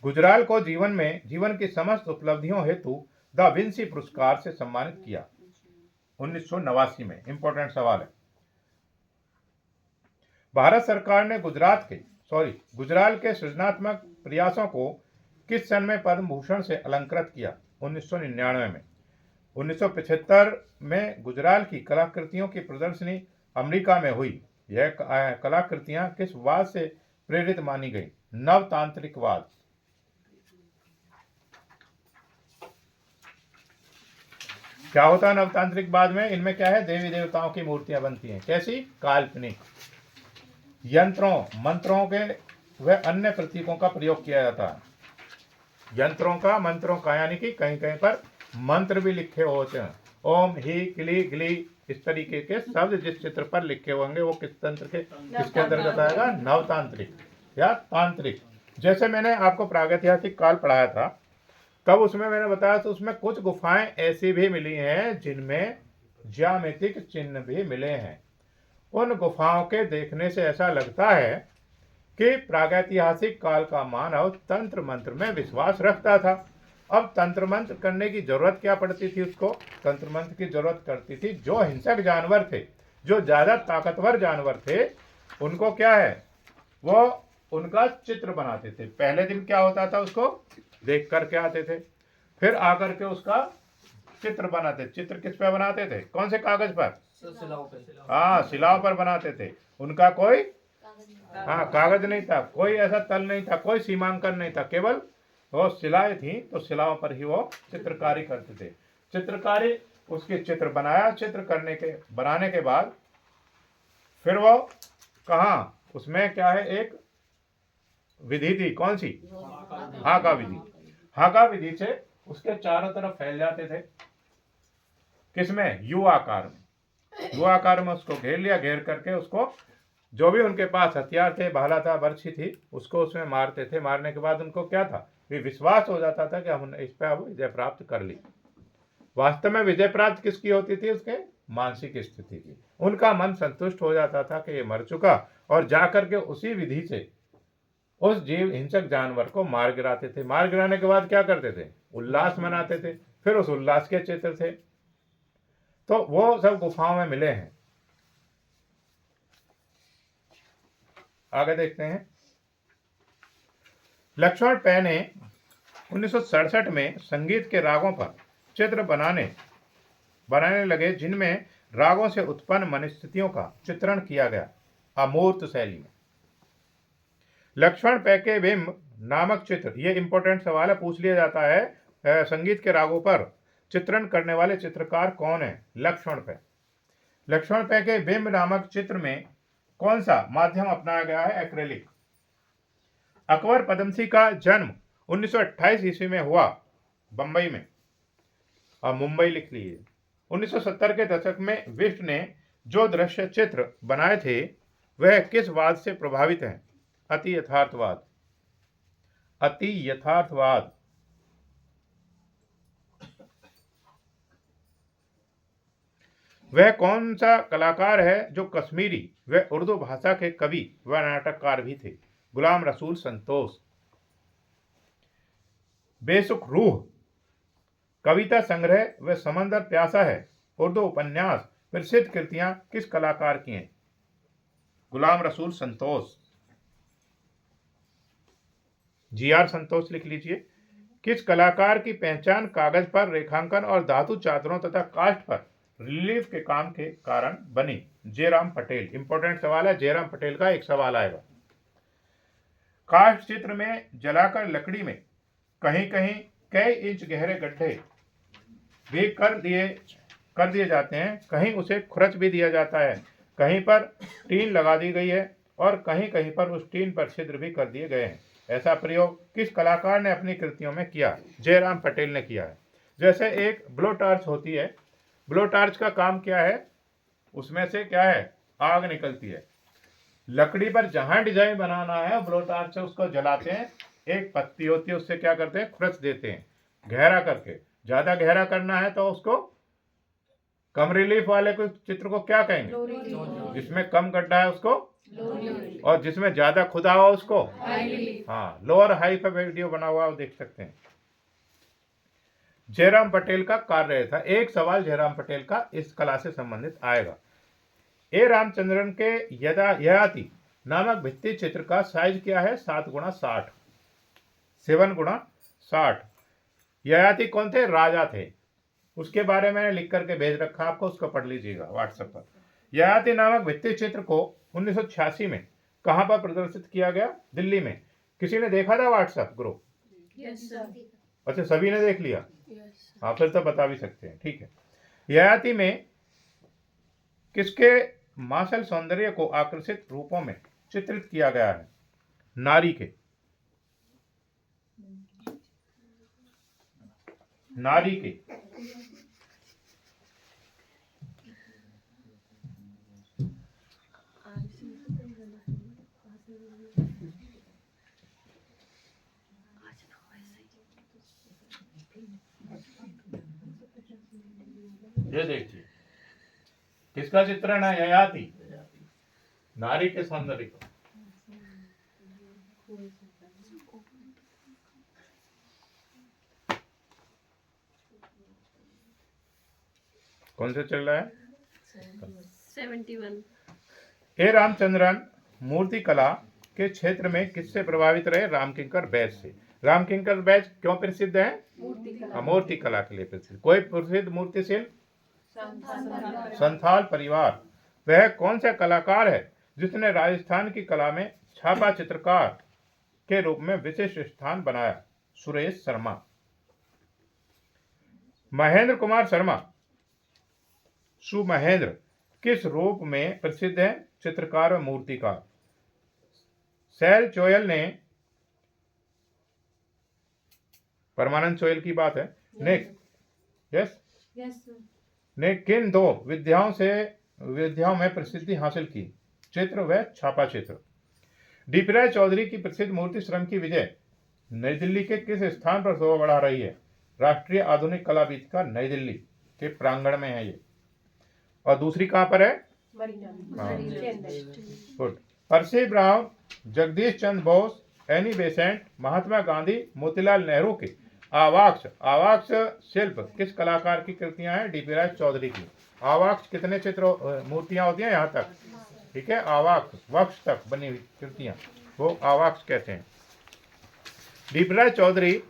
गुजराल को जीवन की समस्त उपलब्धियों हेतु द विंसी पुरस्कार से सम्मानित किया 1989 में। इंपॉर्टेंट सवाल है। भारत सरकार ने गुजराल के सृजनात्मक प्रयासों को किस सन में पद्म भूषण से अलंकृत किया? 1999 में। 1975 में गुजराल की कलाकृतियों की प्रदर्शनी अमेरिका में हुई। यह कलाकृतियां किस वाद से प्रेरित मानी गई? नवतांत्रिकवाद। क्या होता है नवतांत्रिकवाद में? इनमें क्या है? देवी देवताओं की मूर्तियां बनती हैं। कैसी? काल्पनिक। यंत्रों, मंत्रों के व अन्य प्रतीकों का प्रयोग किया जाता है। मंत्रों का यानी कि कहीं कहीं पर मंत्र भी लिखे होते हैं। ओम ही क्ली ग्ली, इस तरीके के शब्द जिस चित्र पर लिखे होंगे वो किसके अंतर्गत आएगा? नवतांत्रिक या तांत्रिक। जैसे मैंने आपको प्रागैतिहासिक काल पढ़ाया था, तब उसमें मैंने बताया तो उसमें कुछ गुफाएं ऐसी भी मिली हैं जिनमें ज्यामितिक चिन्ह भी मिले हैं। उन गुफाओं के देखने से ऐसा लगता है कि प्रागैतिहासिक काल का मानव तंत्र मंत्र में विश्वास रखता था। अब तंत्र मंत्र करने की जरूरत क्या पड़ती थी उसको? तंत्र मंत्र की जरूरत करती थी जो हिंसक जानवर थे, जो ज्यादा ताकतवर जानवर थे, उनको क्या है, वो उनका चित्र बनाते थे। पहले दिन क्या होता था, उसको देख करके आते थे, फिर आकर के उसका चित्र बनाते। चित्र किस पे बनाते थे? कौन से कागज पर? हाँ, शिलाओं पर बनाते थे। उनका कोई कागज नहीं था, कोई ऐसा तल नहीं था, कोई सीमांकन नहीं था, केवल वो शिलाएं थी, तो शिलाओं पर ही वो चित्रकारी करते थे। चित्रकारी, उसके चित्र बनाया, चित्र बनाने के बाद फिर वो कहाँ, उसमें क्या है, एक विधि थी। कौन सी? हाका विधि। हाका विधि से उसके चारों तरफ फैल जाते थे। किसमें? यू आकार में। यू आकार में उसको घेर लिया, घेर करके उसको जो भी उनके पास हथियार थे, भाला था, बर्छी थी, उसको उसमें मारते थे। मारने के बाद उनको क्या था, भी विश्वास हो जाता था कि हमने इस पर अब विजय प्राप्त कर ली। वास्तव में विजय प्राप्त किसकी होती थी? उसके मानसिक स्थिति की। उनका मन संतुष्ट हो जाता था कि ये मर चुका, और जाकर के उसी विधि से उस जीव हिंसक जानवर को मार गिराते थे। मार गिराने के बाद क्या करते थे? उल्लास मनाते थे। फिर उस उल्लास के चित्र थे, तो वो सब गुफाओं में मिले हैं। आगे देखते हैं। लक्ष्मण पै ने 1967 में संगीत के रागों पर चित्र बनाने लगे, जिनमें रागों से उत्पन्न मनस्थितियों का चित्रण किया गया अमूर्त शैली में। लक्ष्मण पै के बिंब नामक चित्र, ये इंपॉर्टेंट सवाल है, पूछ लिया जाता है, संगीत के रागों पर चित्रण करने वाले चित्रकार कौन है? लक्ष्मण पै। लक्ष्मण पै के बिंब नामक चित्र में कौन सा माध्यम अपनाया गया है? एक्रेलिक। अकबर पदमसी का जन्म 1928 ईस्वी में हुआ बंबई में, और मुंबई लिख लीजिए। 1970 के दशक में विष्ट ने जो दृश्य चित्र बनाए थे वह किस वाद से प्रभावित हैं? अति यथार्थवाद। अति यथार्थवाद। वह कौन सा कलाकार है जो कश्मीरी व उर्दू भाषा के कवि व नाटककार भी थे? गुलाम रसूल संतोष। बेसुख रूह कविता संग्रह व समंदर प्यासा है उर्दू उपन्यास प्रसिद्ध कृतियां किस कलाकार की हैं? गुलाम रसूल संतोष। GR संतोष लिख लीजिए। किस कलाकार की पहचान कागज पर रेखांकन और धातु चादरों तथा काष्ठ पर रिलीफ के काम के कारण बनी? जयराम पटेल। इंपॉर्टेंट सवाल है, जयराम पटेल का एक सवाल आएगा। काष्ठ चित्र में जलाकर लकड़ी में कहीं कहीं कई इंच गहरे गड्ढे भी कर दिए जाते हैं, कहीं उसे खुरच भी दिया जाता है, कहीं पर टीन लगा दी गई है और कहीं कहीं पर उस टीन पर छिद्र भी कर दिए गए हैं। ऐसा प्रयोग किस कलाकार ने अपनी कृतियों में किया? जयराम पटेल ने किया है। जैसे एक ब्लो टार्च होती है, ब्लो टार्च का काम क्या है? उसमें से क्या है? आग निकलती है। लकड़ी पर जहां डिजाइन बनाना है ब्लो टार्च से उसको जलाते हैं, एक पत्ती होती है उससे क्या करते हैं? खुरच देते हैं गहरा करके। ज्यादा गहरा करना है तो उसको कम रिलीफ वाले को चित्र को क्या कहेंगे? लो रिलीफ, जिसमें कम गड्ढा है उसको, लो रिलीफ, और जिसमें ज्यादा खुदा हुआ उसको, हाई रिलीफ। हाँ, लोअर हाई पे वीडियो बना हुआ है, वो देख सकते हैं। जयराम पटेल का कार्य था। एक सवाल जयराम पटेल का इस कला से संबंधित आएगा। ए रामचंद्रन के ययाति नामक भित्ति चित्र का साइज क्या है? 7x60, 7x60। ययाति कौन थे? राजा थे। उसके बारे में लिख करके भेज रखा आपको, उसको पढ़ लीजिएगा व्हाट्सएप पर। ययाति नामक भित्ति चित्र को 1986 में कहां पर प्रदर्शित किया गया? दिल्ली में। किसी ने देखा था व्हाट्सएप ग्रुप? यस सर, अच्छा, सभी ने देख लिया? यस। हाँ, फिर तो बता भी सकते हैं, ठीक है। ययाति में किसके मार्शल सौंदर्य को आकर्षित रूपों में चित्रित किया गया है? नारी के, नारी के। ये देखिए किसका चित्रण है? ययाति, नारी के सौंदर्य का। कौन सा चल रहा है? 71। ए रामचंद्रन मूर्ति कला के क्षेत्र में किससे प्रभावित रहे? रामकिंकर बैज से। रामकिंकर बैज क्यों प्रसिद्ध है? मूर्ति कला, मूर्ति कला के लिए प्रसिद्ध। कोई प्रसिद्ध मूर्ति शिल्प? संथाल परिवार। वह कौन सा कलाकार है जिसने राजस्थान की कला में छापा चित्रकार के रूप में विशिष्ट स्थान बनाया? सुरेश शर्मा। महेंद्र कुमार शर्मा, सुमहेंद्र, किस रूप में प्रसिद्ध है? चित्रकार और मूर्तिकार। सैल चोयल ने, परमानंद चोयल की बात है, ने, यस, यस सर, ने किन दो विद्याओं में प्रसिद्धि हासिल की? चित्र व छापा चित्र। डीपी राय चौधरी की प्रसिद्ध मूर्ति श्रम की विजय नई दिल्ली के किस स्थान पर शोभा बढ़ा रही है? राष्ट्रीय आधुनिक कला वीथिका नई दिल्ली के प्रांगण में है ये। और दूसरी कहां पर है? मरीना, हाँ। चेन्नई। गुड। परसी brown, Jagdish Chandra Bose, Annie Besant, Mahatma Gandhi, Motilal Nehru के आवाक्ष शिल्प किस कलाकार की कृतियां हैं? डीपी राय चौधरी की। आवाक्ष कितने चित्र मूर्तियां होती हैं? यहाँ तक, ठीक है। आवाक्ष वक्ष तक बनी हुई कृतियां, वो आवाक्ष कहते हैं। डीपी राय चौधरी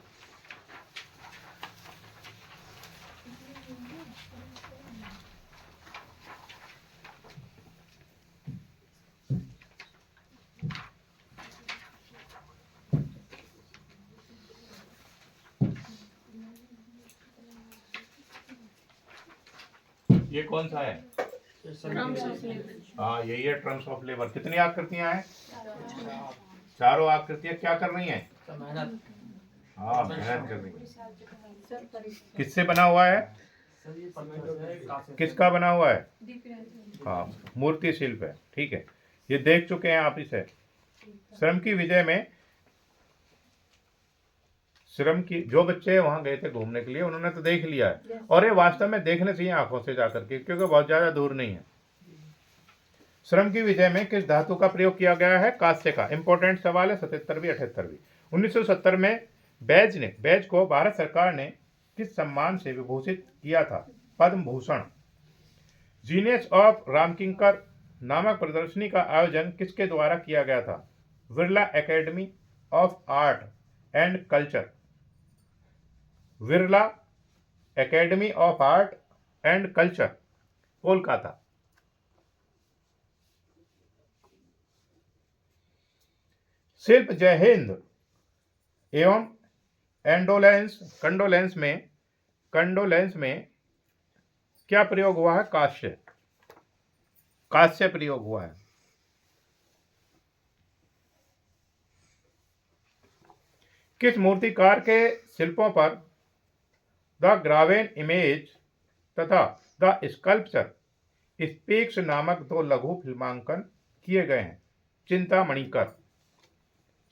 ये कौन सा है? हाँ, यही है ट्रम्स ऑफ लेबर। कितनी आकृतियां हैं? चारों आकृतियां क्या कर रही हैं? हाँ, मेहनत कर रही हैं। किससे बना हुआ है? किसका बना हुआ है? हाँ, मूर्ति शिल्प है, ठीक है। ये देख चुके हैं आप इसे। श्रम की विजय में, श्रम की, जो बच्चे वहां गए थे घूमने के लिए उन्होंने तो देख लिया है, और ये वास्तव में देखने चाहिए आंखों से जाकर के, क्योंकि बहुत ज्यादा दूर नहीं है। श्रम की विजय में किस धातु का प्रयोग किया गया है? कांस्य का। इंपॉर्टेंट सवाल है, 77वीं 78वीं। 1970 में बैज को भारत सरकार ने किस सम्मान से विभूषित किया था? पद्म भूषण। जीनियस ऑफ रामकिंकर नामक प्रदर्शनी का आयोजन किसके द्वारा किया गया था? Birla academy of art and culture. Birla academy of art and culture, Kolkata. शिल्प जय हिंद एवं कंडोलेंस में क्या प्रयोग हुआ है? कांस्य प्रयोग हुआ है। किस मूर्तिकार के शिल्पों पर द ग्रावेन इमेज तथा द स्कल्पचर स्पीक्स नामक दो लघु फिल्मांकन किए गए हैं? चिंतामणिकर।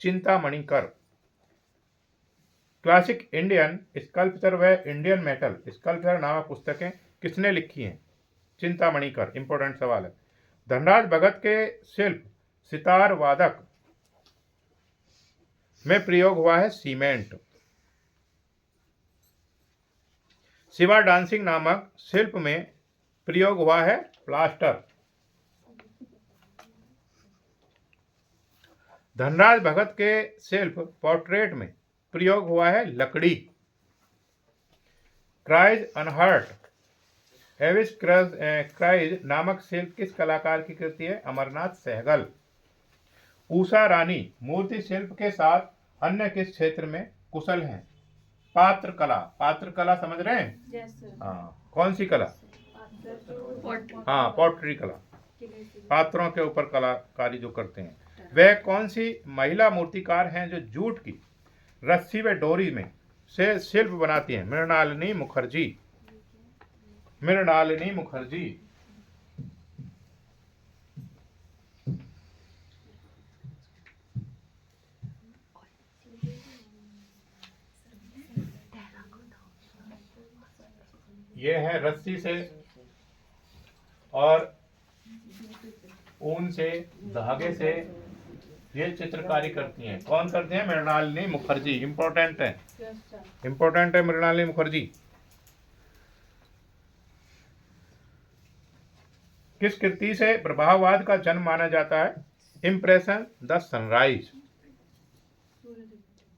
चिंतामणिकर। क्लासिक इंडियन स्कल्पचर व इंडियन मेटल स्कल्पचर नामक पुस्तकें किसने लिखी हैं? चिंतामणिकर। इंपॉर्टेंट सवाल है। धनराज भगत के शिल्प सितार वादक में प्रयोग हुआ है सीमेंट। शिवा डांसिंग नामक शिल्प में प्रयोग हुआ है प्लास्टर। धनराज भगत के शिल्प पोर्ट्रेट में प्रयोग हुआ है लकड़ी। क्राइज अनहर्ट एविस क्राइज नामक शिल्प किस कलाकार की कृति है? अमरनाथ सहगल। उषा रानी मूर्ति शिल्प के साथ अन्य किस क्षेत्र में कुशल हैं? पात्र कला। पात्र कला समझ रहे हैं? Yes, sir. हाँ, कौन सी कला? हाँ, पॉटरी कला। पात्रों के ऊपर कलाकारी जो करते हैं। वह कौन सी महिला मूर्तिकार हैं जो जूट की रस्सी व डोरी में से शिल्प बनाती हैं? मृणालिनी मुखर्जी। मृणालिनी मुखर्जी। ये है रस्सी से और ऊन से, धागे से ये चित्रकारी करती हैं। कौन करते हैं? मृणालिनी मुखर्जी। इंपॉर्टेंट है, Yes, sir. इंपॉर्टेंट है मृणालिनी मुखर्जी। किस कृति से प्रभाववाद का जन्म माना जाता है? Impression the sunrise.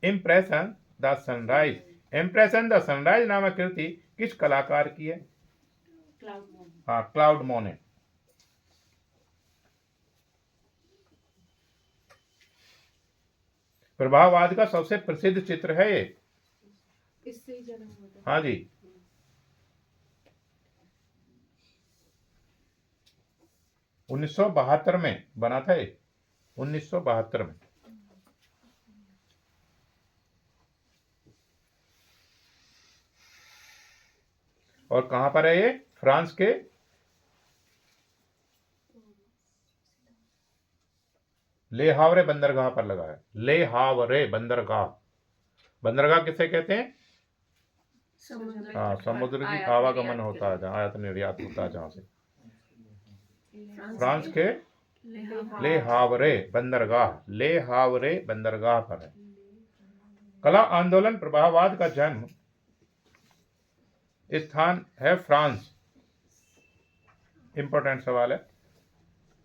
Impression the sunrise. Impression the sunrise नामक कृति किस कलाकार की है? Cloud moon. हाँ, क्लाउड मोने। प्रभाववाद का सबसे प्रसिद्ध चित्र है ये। इससे ही जन्म हुआ था। हाँ जी। उन्नीस सौ बहत्तर में बना था ये। 1972 में। और कहां पर है ये? फ्रांस के ले हावरे बंदरगाह पर लगा है। ले हावरे बंदरगाह। बंदरगाह किसे कहते हैं? हाँ, समुद्र की आवागमन होता है, जहाँ आयात निर्यात होता है, जहाँ से। फ्रांस के ले हावरे बंदरगाह। ले हावरे बंदरगाह पर है। कला आंदोलन प्रभाववाद का जन्म स्थान है फ्रांस। इंपॉर्टेंट सवाल है।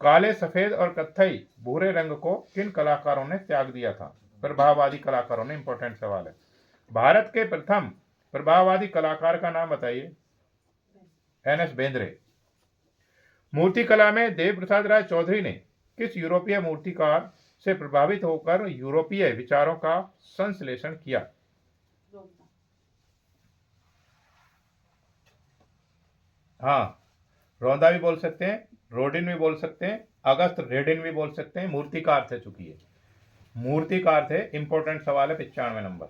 काले, सफेद और कत्थई भूरे रंग को किन कलाकारों ने त्याग दिया था? प्रभाववादी कलाकारों ने। इंपॉर्टेंट सवाल है। भारत के प्रथम प्रभाववादी कलाकार का नाम बताइए। एन.एस. बेंद्रे। मूर्ति कला में देव प्रसाद राय चौधरी ने किस यूरोपीय मूर्तिकार से प्रभावित होकर यूरोपीय विचारों का संश्लेषण किया? रोमता। हाँ, रौंदा भी बोल सकते हैं, रोडिन भी बोल सकते हैं, अगस्त रेडिन भी बोल सकते हैं। मूर्तिकार थे, चुकी है मूर्तिकार थे। इंपॉर्टेंट सवाल है। 95 नंबर।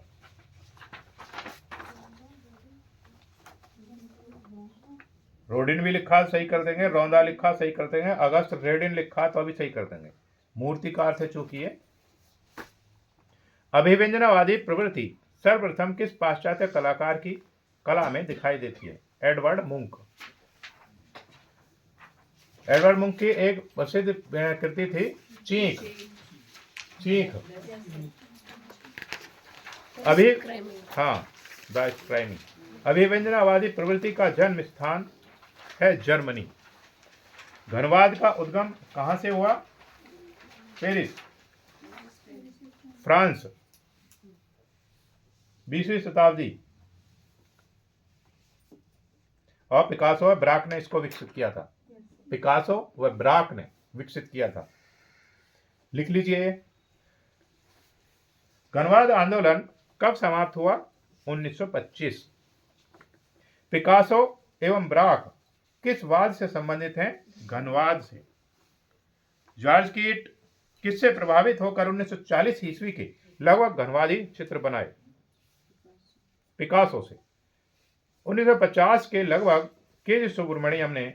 रोडिन भी लिखा सही कर देंगे, रौंदा लिखा सही कर देंगे, अगस्त रेडिन लिखा तो अभी सही कर देंगे। मूर्तिकार थे, चूंकि है। अभिव्यंजनावादी प्रवृत्ति सर्वप्रथम किस पाश्चात्य कलाकार की कला में दिखाई देती है? एडवर्ड मुंक। एडवर्ड मुंक की एक प्रसिद्ध कृति थी चीख। चीख। अभी हाँ, द स्क्राइमी। अभिव्यंजनावादी प्रवृत्ति का जन्म स्थान है जर्मनी। घनवाद का उद्गम कहां से हुआ? Paris, France. 20वीं शताब्दी। और पिकासो व ब्राक ने इसको विकसित किया था। पिकासो व ब्राक ने विकसित किया था। लिख लीजिए। घनवाद आंदोलन कब समाप्त हुआ? 1925। पिकासो एवं ब्राक किस वाद से संबंधित हैं? घनवाद से। जॉर्ज कीट किससे प्रभावित होकर 1940 ईस्वी के लगभग घनवादी चित्र बनाए? पिकासो से। 1950 के लगभग के सुब्रमण्यम ने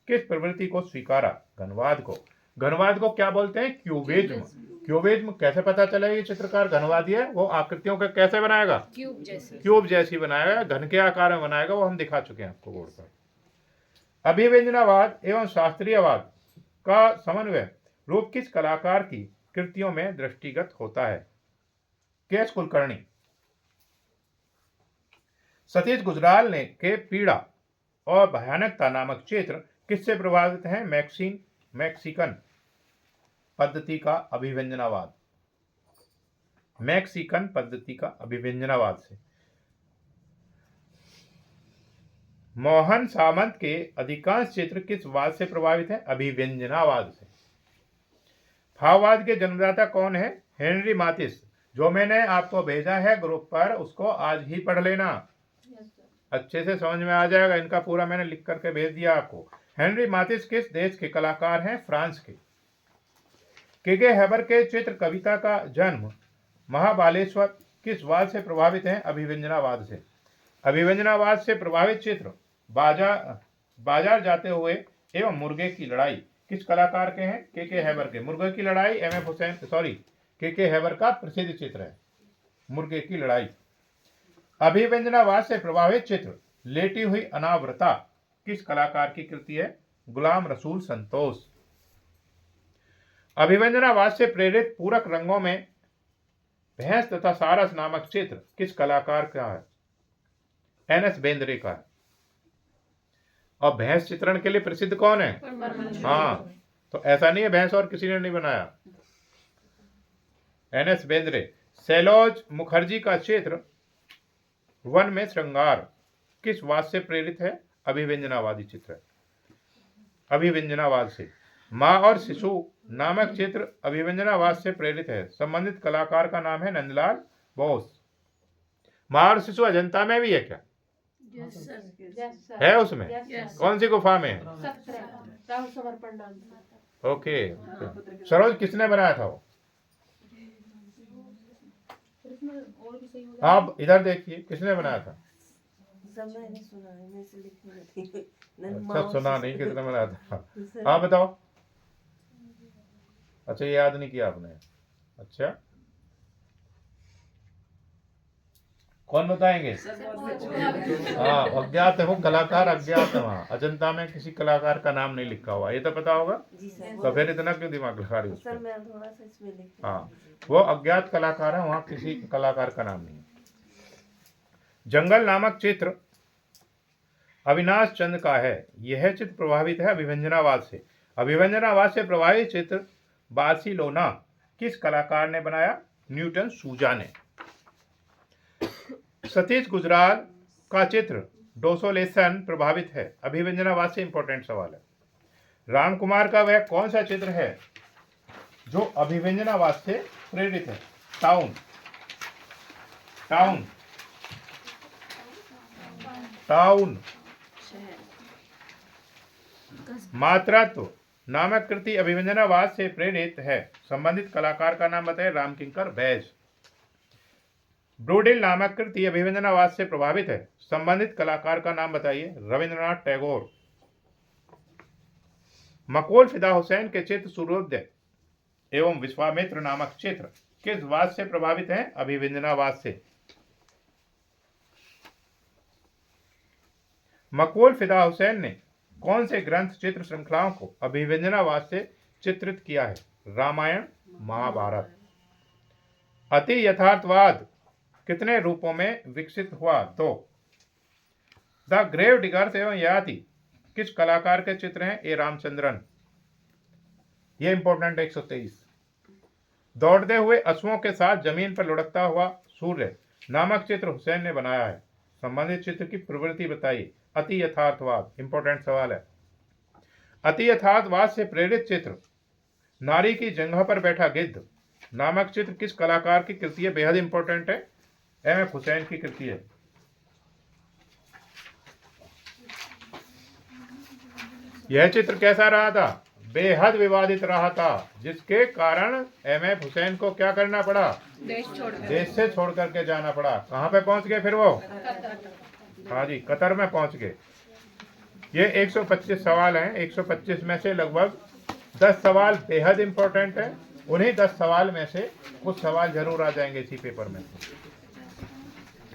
किस प्रवृत्ति को स्वीकारा? घनवाद को। घनवाद को क्या बोलते हैं? क्यूबिज्म। क्यूबिज्म कैसे पता चला ये चित्रकार घनवादी है? वो आकृतियों को कैसे बनाएगा? क्यूब जैसी बनाएगा, घन के आकार में बनाएगा, वो हम दिखा चुके हैं आपको बोर्ड पर। अभिव्यंजनावाद एवं शास्त्रीयवाद का समन्वय रूप किस कलाकार की कृतियों में दृष्टिगत होता है? के. एस. कुलकर्णी। सतीश गुजराल ने के पीड़ा और भयानकता नामक चित्र किससे प्रभावित हैं? मैक्सिकन पद्धति का अभिव्यंजनावाद। मैक्सिकन पद्धति का अभिव्यंजनावाद से। मोहन सामंत के अधिकांश चित्र किस वाद से प्रभावित हैं? अभिव्यंजनावाद से। भाववाद के जन्मदाता कौन है? हेनरी मातिस। जो मैंने आपको भेजा है ग्रुप पर, उसको आज ही पढ़ लेना, अच्छे से समझ में आ जाएगा। इनका पूरा मैंने लिख करके भेज दिया आपको। हेनरी मातिस किस देश के कलाकार हैं? फ्रांस के। के हैबर के चित्र कविता का जन्म महाबालेश्वर किस वाद से प्रभावित हैं? अभिव्यंजनावाद से। अभिव्यंजनावाद से प्रभावित चित्र बाजार जाते हुए एवं मुर्गे की लड़ाई किस कलाकार के हैं? के हैबर के। मुर्गे की लड़ाई एम.एफ. हुसैन, के हैबर का प्रसिद्ध चित्र है मुर्गे की लड़ाई। अभिव्यंजनावाद से प्रभावित चित्र लेटी हुई अनावृता किस कलाकार की कृति है? गुलाम रसूल संतोष। अभिव्यंजनावाद से प्रेरित पूरक रंगों में भैंस तथा सारस नामक चित्र किस कलाकार का है? एन.एस. बेंद्रे का है। और भैंस चित्रण के लिए प्रसिद्ध कौन है? हाँ, तो ऐसा नहीं है भैंस और किसी ने नहीं बनाया, एन.एस. बेंद्रे। सैलोज मुखर्जी का चित्र वन में श्रृंगार किस वाद से प्रेरित है? अभिव्यंजनावादी चित्र है, अभिव्यंजनावाद से। माँ और शिशु नामक चित्र अभिव्यंजनावाद से प्रेरित है। संबंधित कलाकार का नाम है नंदलाल बोस। माँ और शिशु अजंता में भी है क्या? है उसमें? कौन सी गुफा में है? ओके। सरोज किसने बनाया था वो? आप इधर देखिए, किसने बनाया था? अच्छा, सुना नहीं किसने बनाया था? आप बताओ। अच्छा, ये याद नहीं किया आपने? अच्छा, कौन बताएंगे? हाँ, अज्ञात है वो कलाकार, अज्ञात है। वहाँ अजंता में किसी कलाकार का नाम नहीं लिखा हुआ, ये तो पता होगा। तो फिर इतना क्यों दिमाग लगा रही हो? हाँ, वो अज्ञात कलाकार है, वहाँ किसी कलाकार का नाम नहीं है। जंगल नामक चित्र अविनाश चंद का है। यह चित्र प्रभावित है अभिव्यंजनावाद से। अभिव्यंजनावाद से प्रभावित चित्र बार्सिलोना किस कलाकार ने बनाया? न्यूटन सूजा ने। सतीश गुजराल का चित्र डोसोलेसन प्रभावित है। अभिव्यंजनावाद से। इंपॉर्टेंट सवाल है। राम कुमार का वह कौन सा चित्र है जो अभिव्यंजनावाद से प्रेरित है? टाउन। टाउन टाउन मात्रात्व नामक कृति अभिव्यंजनावाद से प्रेरित है। संबंधित कलाकार का नाम बताएं। रामकिंकर बैज। ब्रोडेल नामक कृति अभिव्यंजनावाद से प्रभावित है। संबंधित कलाकार का नाम बताइए। रविंद्रनाथ टैगोर। मकोल फिदा हुसैन के चित्र सूर्योदय एवं विश्वामित्र नामक चित्र किस वाद से प्रभावित हैं? अभिव्यंजनावाद से। मकोल फिदा हुसैन ने कौन से ग्रंथ चित्र श्रृंखलाओं को अभिव्यंजनावाद से चित्रित किया है? रामायण, महाभारत। अति यथार्थवाद कितने रूपों में विकसित हुआ? 2। द ग्रेव डिगर्स एवं याति किस कलाकार के चित्र हैं? ए रामचंद्रन। ये इंपॉर्टेंट 123। दौड़ते हुए अश्वों के साथ जमीन पर लुढ़कता हुआ सूर्य नामक चित्र हुसैन ने बनाया है। संबंधित चित्र की प्रवृत्ति बताइए। अति यथार्थवाद। इंपॉर्टेंट सवाल है। अति यथार्थवाद से प्रेरित चित्र नारी की जंघा पर बैठा गिद्ध नामक चित्र किस कलाकार की कृति है? बेहद इंपॉर्टेंट है, एम.एफ. हुसैन की कृति है। यह चित्र कैसा रहा था? बेहद विवादित रहा था, जिसके कारण MF हुसैन को क्या करना पड़ा, देश से छोड़ करके जाना पड़ा। कहाँ पे पहुंच गए फिर वो, हाँ जी, कतर में पहुंच गए। ये 125 सवाल हैं, 125 में से लगभग 10 सवाल बेहद इंपॉर्टेंट है। उन्हीं 10 सवाल में से कुछ सवाल जरूर आ जाएंगे इसी पेपर में।